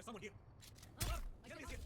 There's someone here. The enemy's here.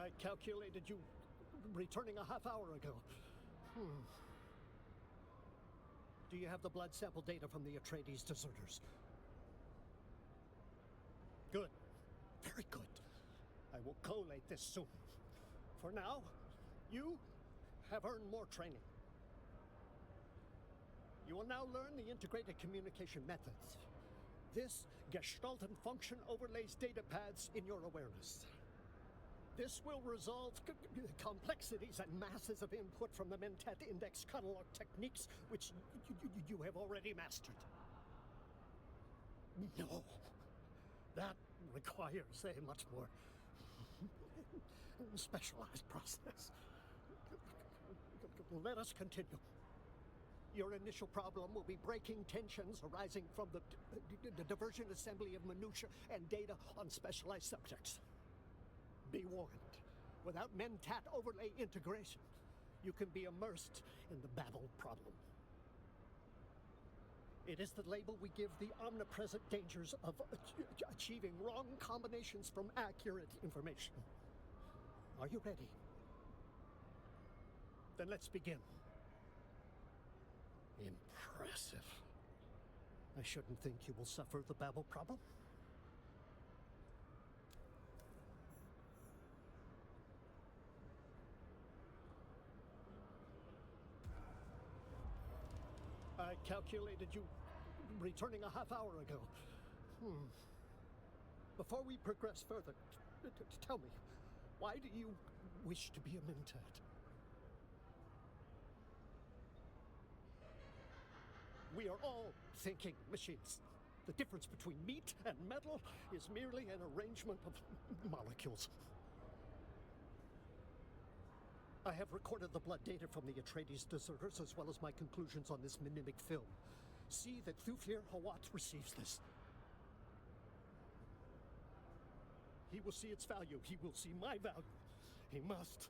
I calculated you returning a half hour ago. Do you have the blood sample data from the Atreides deserters? Good. Very good. I will collate this soon. For now, you have earned more training. You will now learn the integrated communication methods. This gestalt and function overlays data paths in your awareness. This will resolve complexities and masses of input from the Mentat index catalog techniques, which you have already mastered. No, that requires a much more specialized process. Let us continue. Your initial problem will be breaking tensions arising from the diversion assembly of minutiae and data on specialized subjects. Be warned, without Mentat overlay integration, you can be immersed in the babble problem. It is the label we give the omnipresent dangers of achieving wrong combinations from accurate information. Are you ready? Then let's begin. Impressive. I shouldn't think you will suffer the babble problem. I calculated you returning a half hour ago. Before we progress further, tell me, why do you wish to be a Mentat? We are all thinking machines. The difference between meat and metal is merely an arrangement of molecules. I have recorded the blood data from the Atreides deserters as well as my conclusions on this mnemic film. See that Thufir Hawat receives this. He will see its value. He will see my value. He must.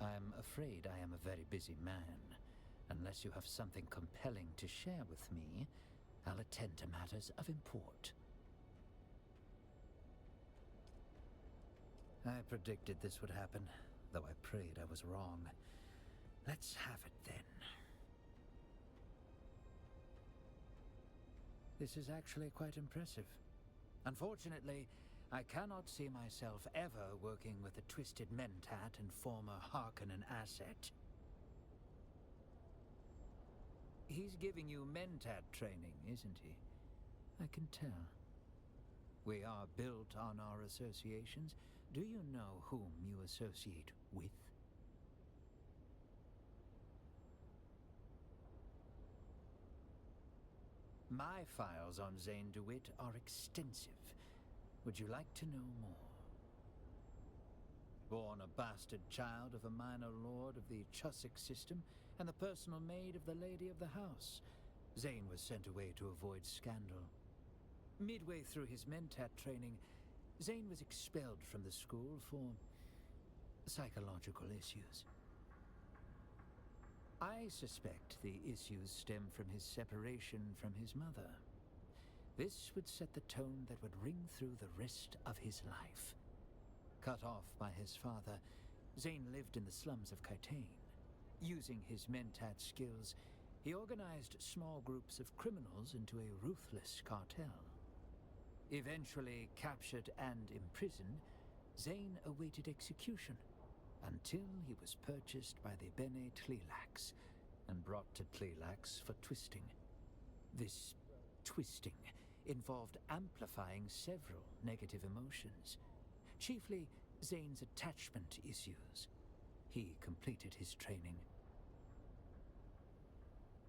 I'm afraid I am a very busy man. Unless you have something compelling to share with me, I'll attend to matters of import. I predicted this would happen, though I prayed I was wrong. Let's have it then. This is actually quite impressive. Unfortunately, I cannot see myself ever working with a twisted Mentat and former Harkonnen asset. He's giving you Mentat training, isn't he? I can tell. We are built on our associations. Do you know whom you associate with? My files on Zane Dewitt are extensive. Would you like to know more? Born a bastard child of a minor lord of the Chusik system and the personal maid of the lady of the house, Zane was sent away to avoid scandal. Midway through his Mentat training, Zane was expelled from the school for psychological issues. I suspect the issues stem from his separation from his mother. This would set the tone that would ring through the rest of his life. Cut off by his father, Zane lived in the slums of Kaitain. Using his Mentat skills, he organized small groups of criminals into a ruthless cartel. Eventually captured and imprisoned, Zane awaited execution. until he was purchased by the Bene Tleilax and brought to Tleilax for twisting. This twisting involved amplifying several negative emotions, chiefly Zane's attachment issues. He completed his training.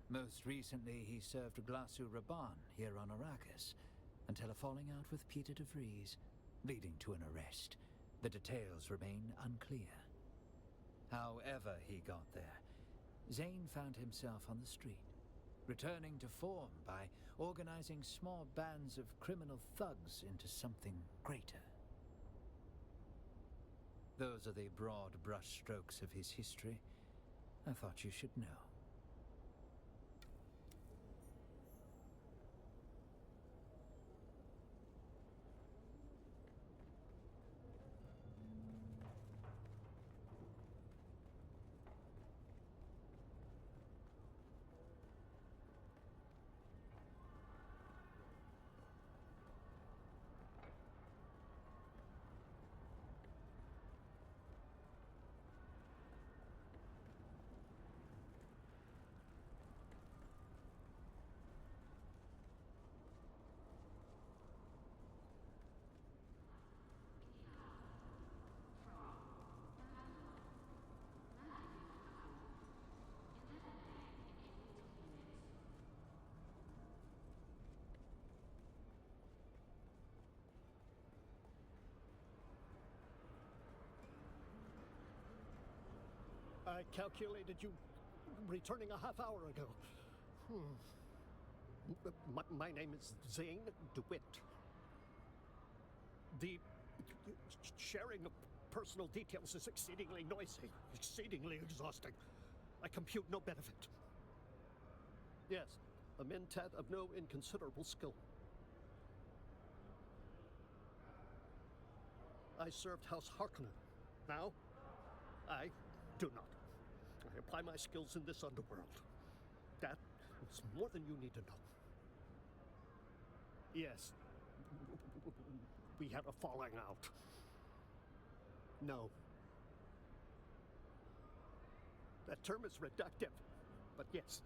Most recently, he served Glasu Raban here on Arrakis, until a falling out with Peter de Vries, leading to an arrest. The details remain unclear. However he got there, Zane found himself on the street, returning to form by organizing small bands of criminal thugs into something greater. Those are the broad brushstrokes of his history. I thought you should know. I calculated you returning a half hour ago. My name is Zane Dewitt. The sharing of personal details is exceedingly noisy, exceedingly exhausting. I compute no benefit. Yes, a Mentat of no inconsiderable skill. I served House Harkonnen. Now, I do not. I apply my skills in this underworld. That is more than you need to know. Yes, we had a falling out. No. That term is reductive, but yes,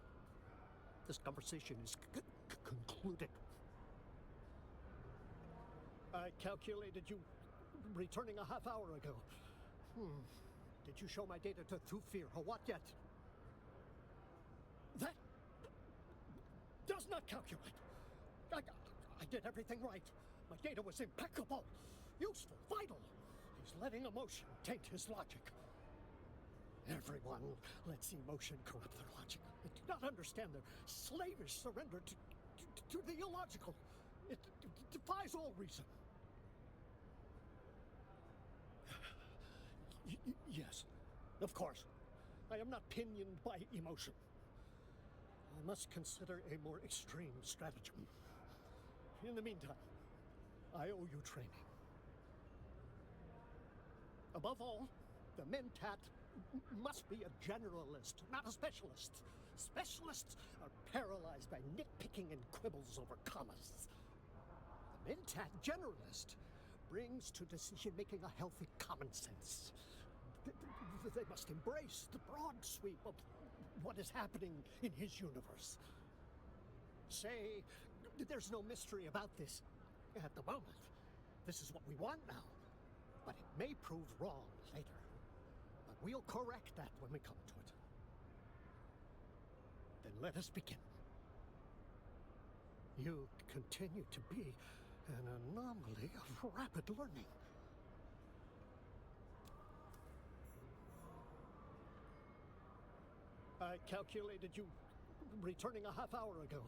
this conversation is concluded. I calculated you returning a half hour ago. Did you show my data to Thufir or what yet? That does not calculate. I did everything right. My data was impeccable, useful, vital. He's letting emotion taint his logic. Everyone lets emotion corrupt their logic. They do not understand their slavish surrender to the illogical. It defies all reason. Yes, of course. I am not pinioned by emotion. I must consider a more extreme stratagem. In the meantime, I owe you training. Above all, the Mentat must be a generalist, not a specialist. Specialists are paralyzed by nitpicking and quibbles over commas. The Mentat generalist brings to decision-making a healthy common sense. They must embrace the broad sweep of what is happening in his universe. Say, there's no mystery about this at the moment. This is what we want now. But it may prove wrong later. But we'll correct that when we come to it. Then let us begin. You continue to be an anomaly of rapid learning. I calculated you returning a half hour ago.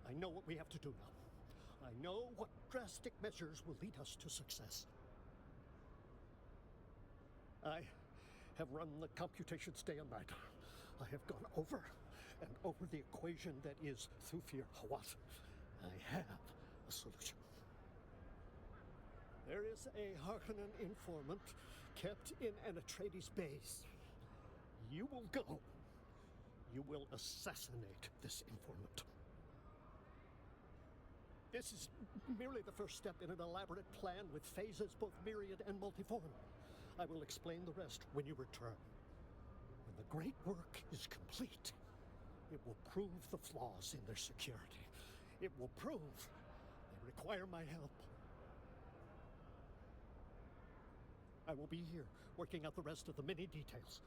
I know what we have to do now. I know what drastic measures will lead us to success. I have run the computations day and night. I have gone over and over the equation that is Thufir Hawat. I have a solution. There is a Harkonnen informant kept in an Atreides base. You will go. You will assassinate this informant. This is merely the first step in an elaborate plan with phases both myriad and multiform. I will explain the rest when you return. When the great work is complete, it will prove the flaws in their security. It will prove they require my help. I will be here, working out the rest of the many details.